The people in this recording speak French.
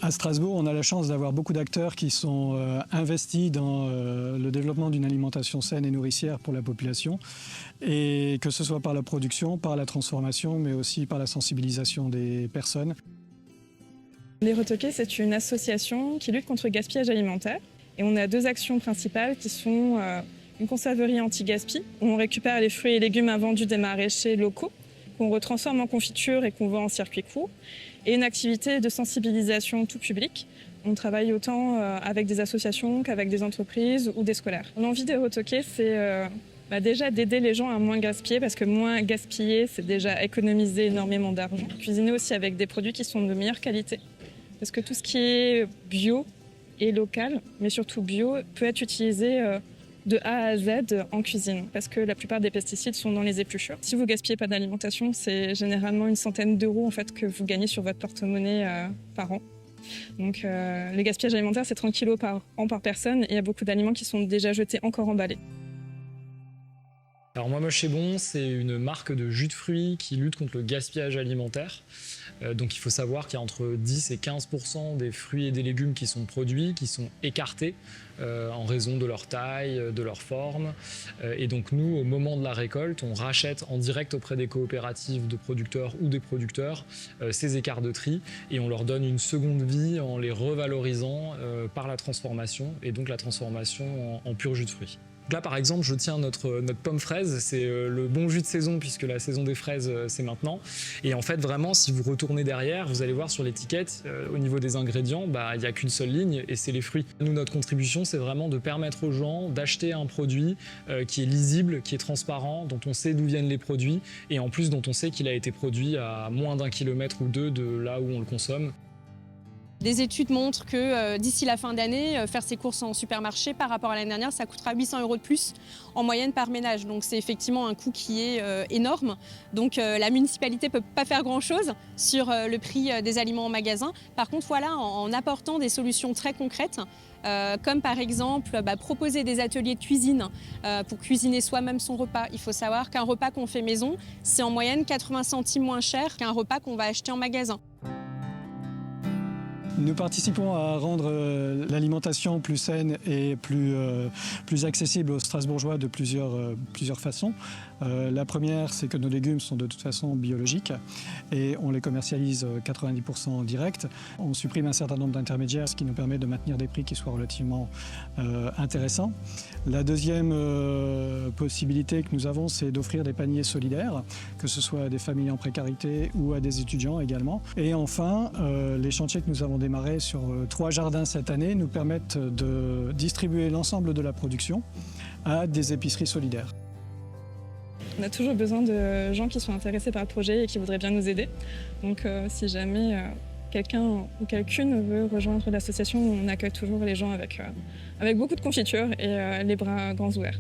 À Strasbourg, on a la chance d'avoir beaucoup d'acteurs qui sont investis dans le développement d'une alimentation saine et nourricière pour la population, et que ce soit par la production, par la transformation, mais aussi par la sensibilisation des personnes. Les Retoqués, c'est une association qui lutte contre le gaspillage alimentaire. Et on a deux actions principales qui sont une conserverie anti-gaspi, où on récupère les fruits et légumes invendus des maraîchers locaux, qu'on retransforme en confiture et qu'on vend en circuit court, et une activité de sensibilisation tout public. On travaille autant avec des associations qu'avec des entreprises ou des scolaires. L'envie des Retoqués, c'est déjà d'aider les gens à moins gaspiller, parce que moins gaspiller, c'est déjà économiser énormément d'argent. Cuisiner aussi avec des produits qui sont de meilleure qualité, parce que tout ce qui est bio et local, mais surtout bio, peut être utilisé de A à Z en cuisine, parce que la plupart des pesticides sont dans les épluchures. Si vous gaspillez pas d'alimentation, c'est généralement une centaine d'euros en fait, que vous gagnez sur votre porte-monnaie par an. Donc le gaspillage alimentaire, c'est 30 kg par an par personne, et il y a beaucoup d'aliments qui sont déjà jetés, encore emballés. Alors Moi Moche C'est Bon, c'est une marque de jus de fruits qui lutte contre le gaspillage alimentaire. Donc il faut savoir qu'il y a entre 10 et 15% des fruits et des légumes qui sont produits, qui sont écartés en raison de leur taille, de leur forme. Et donc nous, au moment de la récolte, on rachète en direct auprès des coopératives de producteurs ou des producteurs ces écarts de tri, et on leur donne une seconde vie en les revalorisant par la transformation, et donc la transformation en pur jus de fruits. Là, par exemple, je tiens notre pomme fraise, c'est le bon jus de saison, puisque la saison des fraises, c'est maintenant. Et en fait, vraiment, si vous retournez derrière, vous allez voir sur l'étiquette, au niveau des ingrédients, il n'y a qu'une seule ligne, et c'est les fruits. Nous, notre contribution, c'est vraiment de permettre aux gens d'acheter un produit qui est lisible, qui est transparent, dont on sait d'où viennent les produits, et en plus dont on sait qu'il a été produit à moins d'1 kilomètre ou 2 de là où on le consomme. Des études montrent que d'ici la fin d'année, faire ses courses en supermarché par rapport à l'année dernière, ça coûtera 800 € de plus en moyenne par ménage. Donc c'est effectivement un coût qui est énorme. Donc la municipalité ne peut pas faire grand-chose sur le prix des aliments en magasin. Par contre, voilà, en apportant des solutions très concrètes, comme par exemple proposer des ateliers de cuisine pour cuisiner soi-même son repas. Il faut savoir qu'un repas qu'on fait maison, c'est en moyenne 80 centimes moins cher qu'un repas qu'on va acheter en magasin. Nous participons à rendre l'alimentation plus saine et plus accessible aux Strasbourgeois de plusieurs façons. La première, c'est que nos légumes sont de toute façon biologiques et on les commercialise 90% en direct. On supprime un certain nombre d'intermédiaires, ce qui nous permet de maintenir des prix qui soient relativement intéressants. La deuxième possibilité que nous avons, c'est d'offrir des paniers solidaires, que ce soit à des familles en précarité ou à des étudiants également. Et enfin, les chantiers que nous avons démarrés sur 3 jardins cette année nous permettent de distribuer l'ensemble de la production à des épiceries solidaires. On a toujours besoin de gens qui sont intéressés par le projet et qui voudraient bien nous aider. Donc si jamais quelqu'un ou quelqu'une veut rejoindre l'association, on accueille toujours les gens avec beaucoup de confiture et les bras grands ouverts.